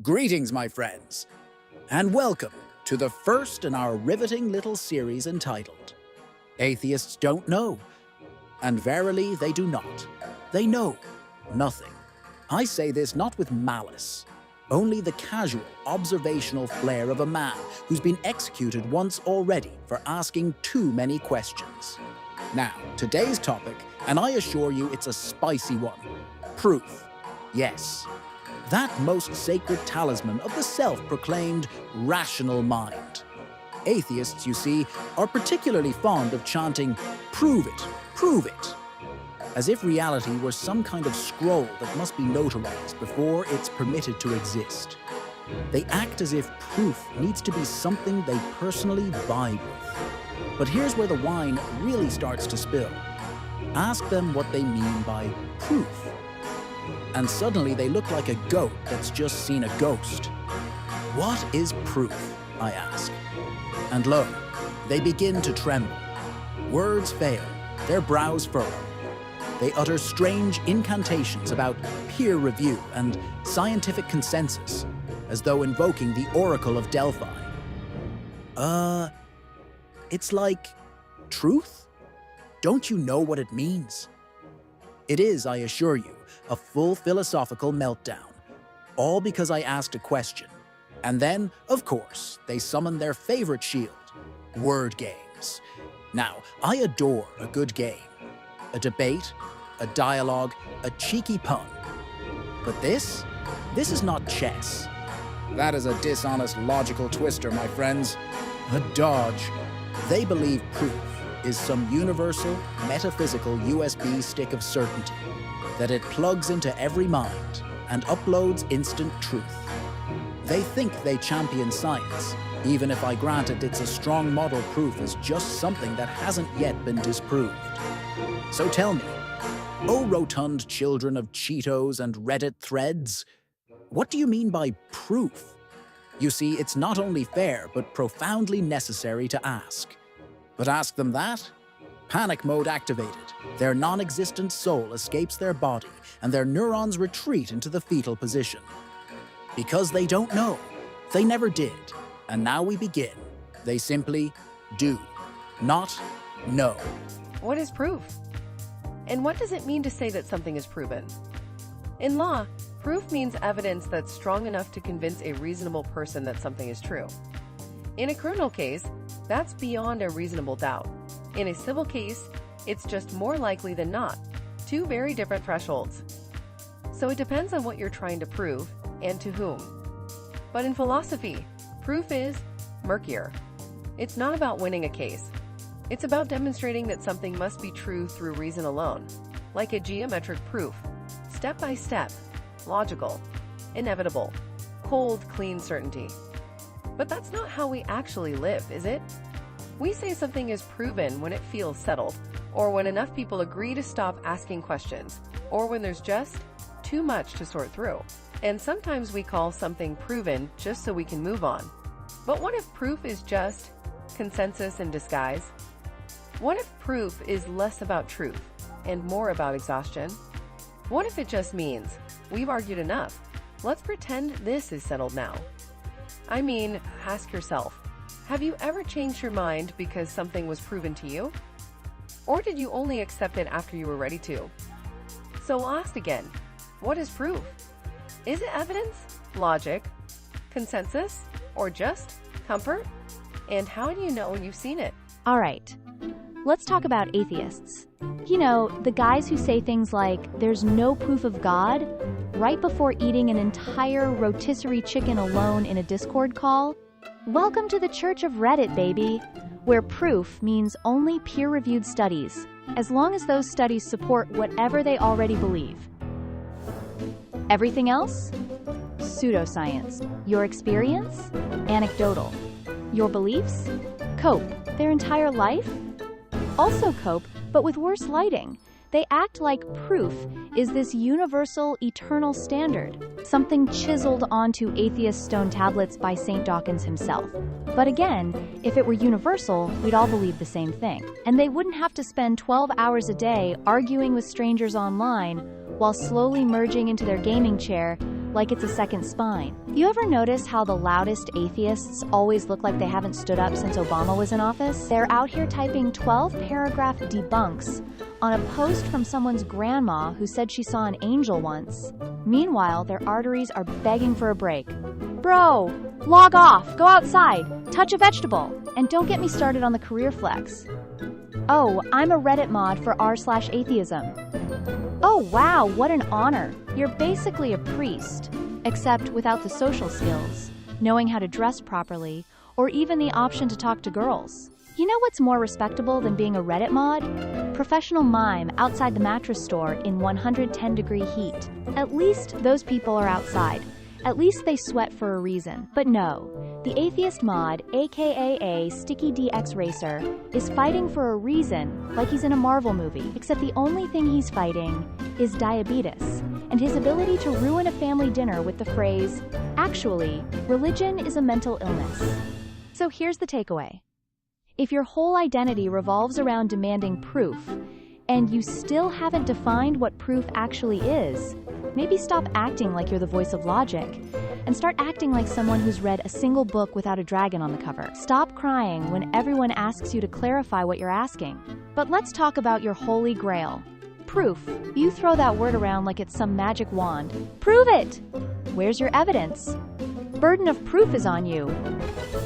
Greetings, my friends, and welcome to the first in our riveting little series entitled Atheists Don't Know. And verily they do not. They know nothing. I say this not with malice, only the casual, observational flair of a man who's been executed once already for asking too many questions. Now, today's topic, and I assure you it's a spicy one, proof. Yes. That most sacred talisman of the self-proclaimed rational mind. Atheists, you see, are particularly fond of chanting, prove it, as if reality were some kind of scroll that must be notarized before it's permitted to exist. They act as if proof needs to be something they personally vibe with. But here's where the wine really starts to spill. Ask them what they mean by proof. And suddenly they look like a goat that's just seen a ghost. What is proof, I ask? And lo, they begin to tremble. Words fail, their brows furrow. They utter strange incantations about peer review and scientific consensus, as though invoking the Oracle of Delphi. It's like truth? Don't you know what it means? It is, I assure you, a full philosophical meltdown, all because I asked a question. And then, of course, they summon their favorite shield, word games. Now, I adore a good game, a debate, a dialogue, a cheeky pun. But this is not chess. That is a dishonest logical twister, my friends. A dodge. They believe proof is some universal, metaphysical USB stick of certainty, that it plugs into every mind and uploads instant truth. They think they champion science, even if I granted it's a strong model proof is just something that hasn't yet been disproved. So tell me, oh rotund children of Cheetos and Reddit threads, what do you mean by proof? You see, it's not only fair, but profoundly necessary to ask. But ask them that? Panic mode activated. Their non-existent soul escapes their body, and their neurons retreat into the fetal position. Because they don't know. They never did. And now we begin. They simply do not know. What is proof? And what does it mean to say that something is proven? In law, proof means evidence that's strong enough to convince a reasonable person that something is true. In a criminal case, that's beyond a reasonable doubt. In a civil case, it's just more likely than not. Two very different thresholds. So it depends on what you're trying to prove and to whom. But in philosophy, proof is murkier. It's not about winning a case. It's about demonstrating that something must be true through reason alone, like a geometric proof, step by step, logical, inevitable, cold, clean certainty. But that's not how we actually live, is it? We say something is proven when it feels settled, or when enough people agree to stop asking questions, or when there's just too much to sort through. And sometimes we call something proven just so we can move on. But what if proof is just consensus in disguise? What if proof is less about truth and more about exhaustion? What if it just means we've argued enough? Let's pretend this is settled now. I mean, ask yourself, have you ever changed your mind because something was proven to you? Or did you only accept it after you were ready to? So I'll ask again, what is proof? Is it evidence, logic, consensus, or just comfort? And how do you know when you've seen it? All right, let's talk about atheists. You know, the guys who say things like, there's no proof of God, right before eating an entire rotisserie chicken alone in a Discord call. Welcome to the Church of Reddit, baby, where proof means only peer-reviewed studies, as long as those studies support whatever they already believe. Everything else? Pseudoscience. Your experience? Anecdotal. Your beliefs? Cope. Their entire life? Also cope, but with worse lighting. They act like proof is this universal, eternal standard, something chiseled onto atheist stone tablets by St. Dawkins himself. But again, if it were universal, we'd all believe the same thing. And they wouldn't have to spend 12 hours a day arguing with strangers online while slowly merging into their gaming chair like it's a second spine. You ever notice how the loudest atheists always look like they haven't stood up since Obama was in office? They're out here typing 12-paragraph debunks on a post from someone's grandma who said she saw an angel once. Meanwhile, their arteries are begging for a break. Bro, log off, go outside, touch a vegetable, and don't get me started on the career flex. Oh, I'm a Reddit mod for r/atheism. Oh wow, what an honor. You're basically a priest, except without the social skills, knowing how to dress properly, or even the option to talk to girls. You know what's more respectable than being a Reddit mod? Professional mime outside the mattress store in 110-degree heat. At least those people are outside. At least they sweat for a reason. But no, the atheist mod, aka a Sticky DX Racer, is fighting for a reason like he's in a Marvel movie. Except the only thing he's fighting is diabetes, and his ability to ruin a family dinner with the phrase, "Actually, religion is a mental illness." So here's the takeaway. If your whole identity revolves around demanding proof, and you still haven't defined what proof actually is, maybe stop acting like you're the voice of logic, and start acting like someone who's read a single book without a dragon on the cover. Stop crying when everyone asks you to clarify what you're asking. But let's talk about your holy grail. Proof. You throw that word around like it's some magic wand. Prove it! Where's your evidence? Burden of proof is on you.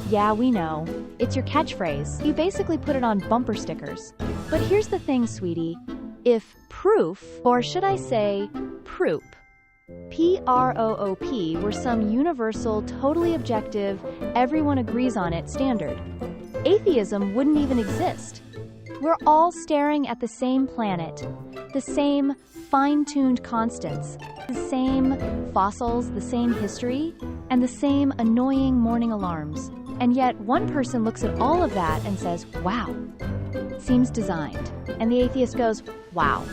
Yeah, we know. It's your catchphrase. You basically put it on bumper stickers. But here's the thing, sweetie. If proof, or should I say, proop, P-R-O-O-P, were some universal, totally objective, everyone agrees on it standard, atheism wouldn't even exist. We're all staring at the same planet, the same fine-tuned constants, the same fossils, the same history, and the same annoying morning alarms. And yet one person looks at all of that and says, wow, seems designed. And the atheist goes, wow,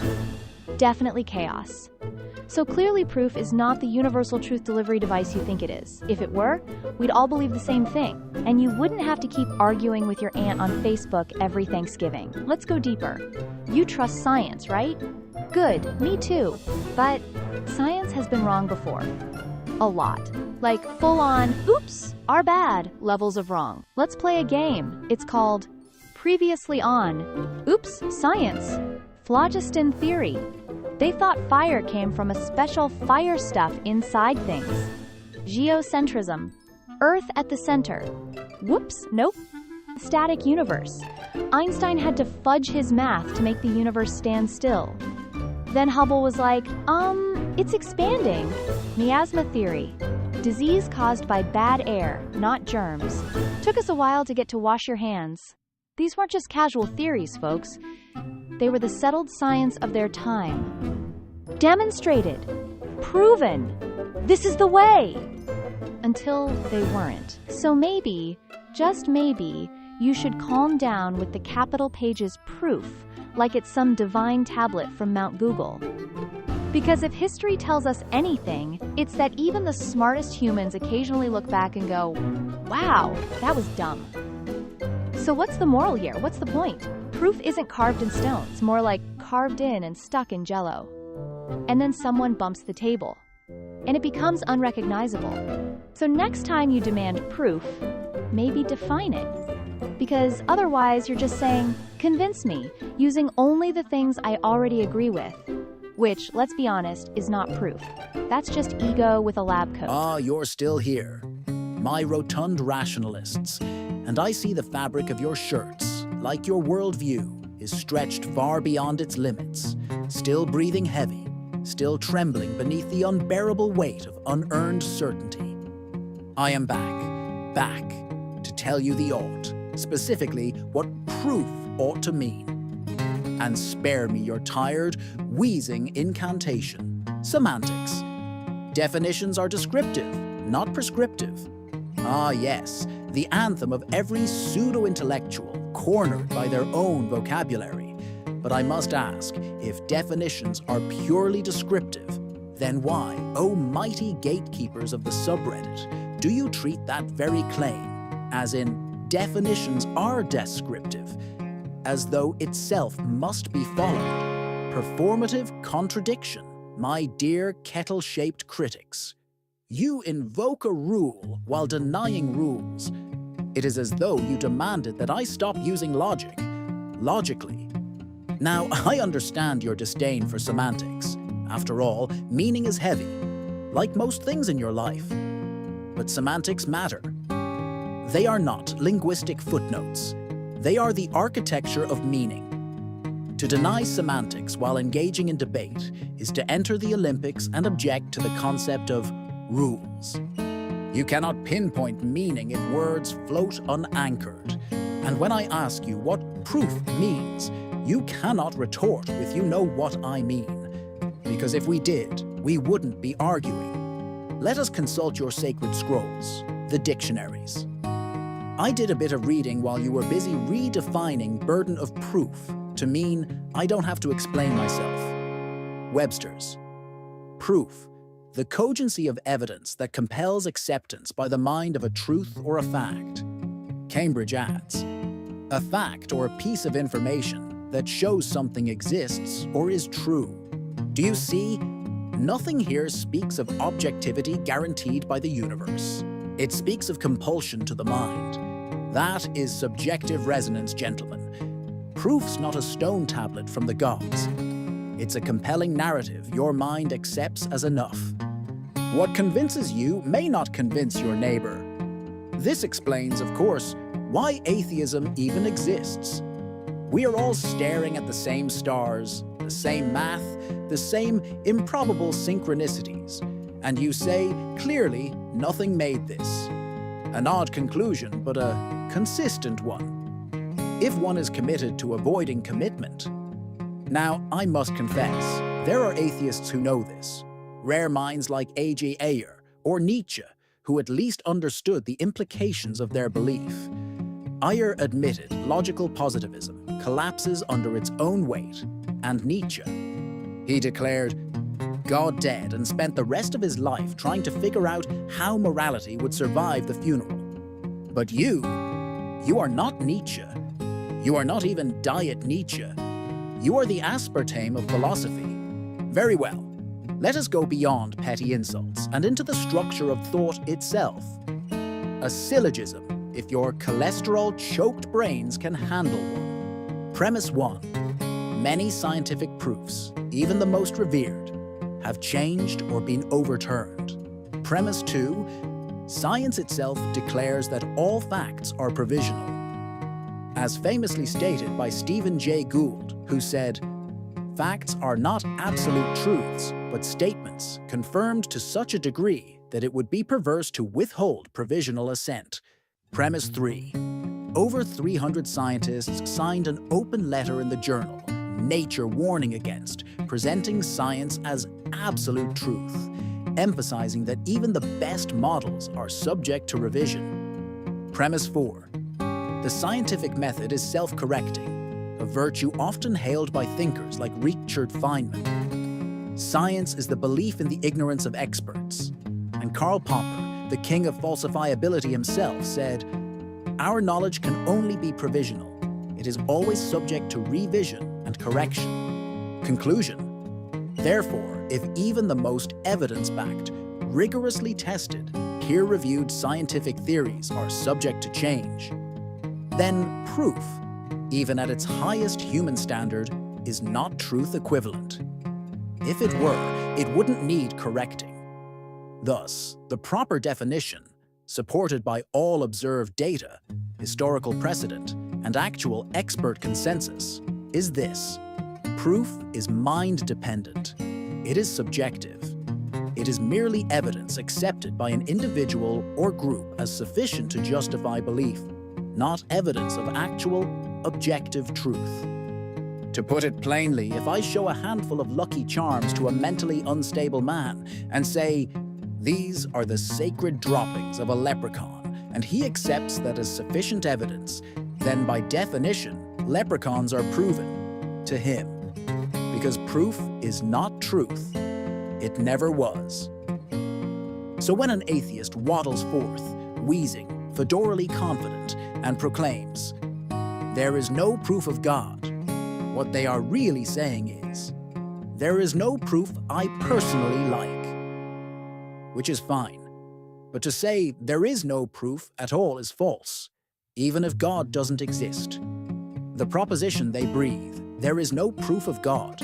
definitely chaos. So clearly proof is not the universal truth delivery device you think it is. If it were, we'd all believe the same thing, and you wouldn't have to keep arguing with your aunt on Facebook every Thanksgiving. Let's go deeper. You trust science, right? Good, me too. But science has been wrong before. A lot. Like full-on, oops, our bad levels of wrong. Let's play a game. It's called Previously on, Oops, Science, Phlogiston Theory. They thought fire came from a special fire stuff inside things. Geocentrism. Earth at the center. Whoops, nope. Static universe. Einstein had to fudge his math to make the universe stand still. Then Hubble was like, it's expanding. Miasma theory. Disease caused by bad air, not germs. Took us a while to get to wash your hands. These weren't just casual theories, folks. They were the settled science of their time. Demonstrated. Proven. This is the way. Until they weren't. So maybe, just maybe, you should calm down with the capital pages proof, like it's some divine tablet from Mount Google. Because if history tells us anything, it's that even the smartest humans occasionally look back and go, wow, that was dumb. So what's the moral here? What's the point? Proof isn't carved in stone. It's more like carved in and stuck in jello. And then someone bumps the table, and it becomes unrecognizable. So next time you demand proof, maybe define it. Because otherwise you're just saying, convince me, using only the things I already agree with. Which, let's be honest, is not proof. That's just ego with a lab coat. Ah, you're still here. My rotund rationalists. And I see the fabric of your shirts, like your worldview, is stretched far beyond its limits, still breathing heavy, still trembling beneath the unbearable weight of unearned certainty. I am back to tell you the ought, specifically what proof ought to mean. And spare me your tired, wheezing incantation. Semantics. Definitions are descriptive, not prescriptive. Ah yes, the anthem of every pseudo-intellectual cornered by their own vocabulary. But I must ask, if definitions are purely descriptive, then why, oh mighty gatekeepers of the subreddit, do you treat that very claim, as in definitions are descriptive, as though itself must be followed? Performative contradiction, my dear kettle-shaped critics. You invoke a rule while denying rules. It is as though you demanded that I stop using logic, logically. Now, I understand your disdain for semantics. After all, meaning is heavy, like most things in your life. But semantics matter. They are not linguistic footnotes. They are the architecture of meaning. To deny semantics while engaging in debate is to enter the Olympics and object to the concept of rules. You cannot pinpoint meaning if words float unanchored. And when I ask you what proof means, you cannot retort with "you know what I mean." Because if we did, we wouldn't be arguing. Let us consult your sacred scrolls, the dictionaries. I did a bit of reading while you were busy redefining burden of proof to mean I don't have to explain myself. Webster's. Proof. The cogency of evidence that compels acceptance by the mind of a truth or a fact. Cambridge adds, a fact or a piece of information that shows something exists or is true. Do you see? Nothing here speaks of objectivity guaranteed by the universe. It speaks of compulsion to the mind. That is subjective resonance, gentlemen. Proof's not a stone tablet from the gods. It's a compelling narrative your mind accepts as enough. What convinces you may not convince your neighbor. This explains, of course, why atheism even exists. We are all staring at the same stars, the same math, the same improbable synchronicities, and you say, clearly, nothing made this. An odd conclusion, but a consistent one. If one is committed to avoiding commitment. Now, I must confess, there are atheists who know this. Rare minds like A.J. Ayer or Nietzsche, who at least understood the implications of their belief. Ayer admitted logical positivism collapses under its own weight, and Nietzsche. He declared, God dead, and spent the rest of his life trying to figure out how morality would survive the funeral. But you are not Nietzsche. You are not even Diet Nietzsche. You are the aspartame of philosophy. Very well. Let us go beyond petty insults and into the structure of thought itself. A syllogism, if your cholesterol-choked brains can handle one. Premise 1. Many scientific proofs, even the most revered, have changed or been overturned. Premise 2. Science itself declares that all facts are provisional. As famously stated by Stephen Jay Gould, who said, facts are not absolute truths, but statements confirmed to such a degree that it would be perverse to withhold provisional assent. Premise 3. Over 300 scientists signed an open letter in the journal, Nature warning against presenting science as absolute truth, emphasizing that even the best models are subject to revision. Premise 4. The scientific method is self-correcting, a virtue often hailed by thinkers like Richard Feynman. Science is the belief in the ignorance of experts. And Karl Popper, the king of falsifiability himself, said, our knowledge can only be provisional. It is always subject to revision and correction. Conclusion. Therefore, if even the most evidence-backed, rigorously tested, peer-reviewed scientific theories are subject to change, then proof, even at its highest human standard, is not truth equivalent. If it were, it wouldn't need correcting. Thus, the proper definition, supported by all observed data, historical precedent, and actual expert consensus, is this. Proof is mind-dependent. It is subjective. It is merely evidence accepted by an individual or group as sufficient to justify belief, not evidence of actual, objective truth. To put it plainly, if I show a handful of Lucky Charms to a mentally unstable man and say, these are the sacred droppings of a leprechaun, and he accepts that as sufficient evidence, then by definition, leprechauns are proven to him. Because proof is not truth. It never was. So when an atheist waddles forth, wheezing, fedorally confident, and proclaims, there is no proof of God, what they are really saying is, there is no proof I personally like. Which is fine. But to say there is no proof at all is false, even if God doesn't exist. The proposition they breathe, there is no proof of God,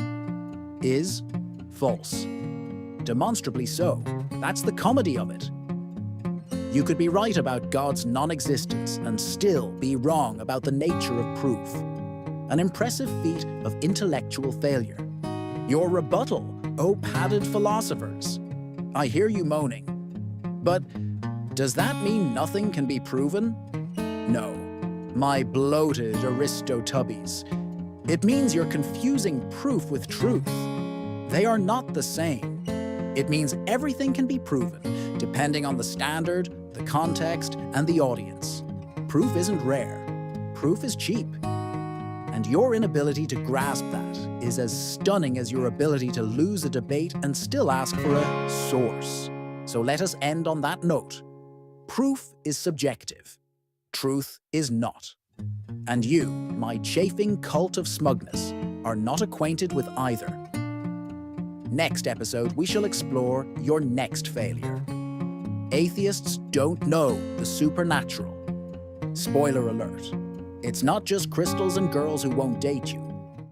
is false. Demonstrably so. That's the comedy of it. You could be right about God's non-existence and still be wrong about the nature of proof. An impressive feat of intellectual failure. Your rebuttal, O padded philosophers. I hear you moaning. But does that mean nothing can be proven? No, my bloated Aristotubbies. It means you're confusing proof with truth. They are not the same. It means everything can be proven, depending on the standard, the context, and the audience. Proof isn't rare. Proof is cheap. And your inability to grasp that is as stunning as your ability to lose a debate and still ask for a source. So let us end on that note. Proof is subjective. Truth is not. And you, my chafing cult of smugness, are not acquainted with either. Next episode, we shall explore your next failure. Atheists don't know the supernatural. Spoiler alert. It's not just crystals and girls who won't date you.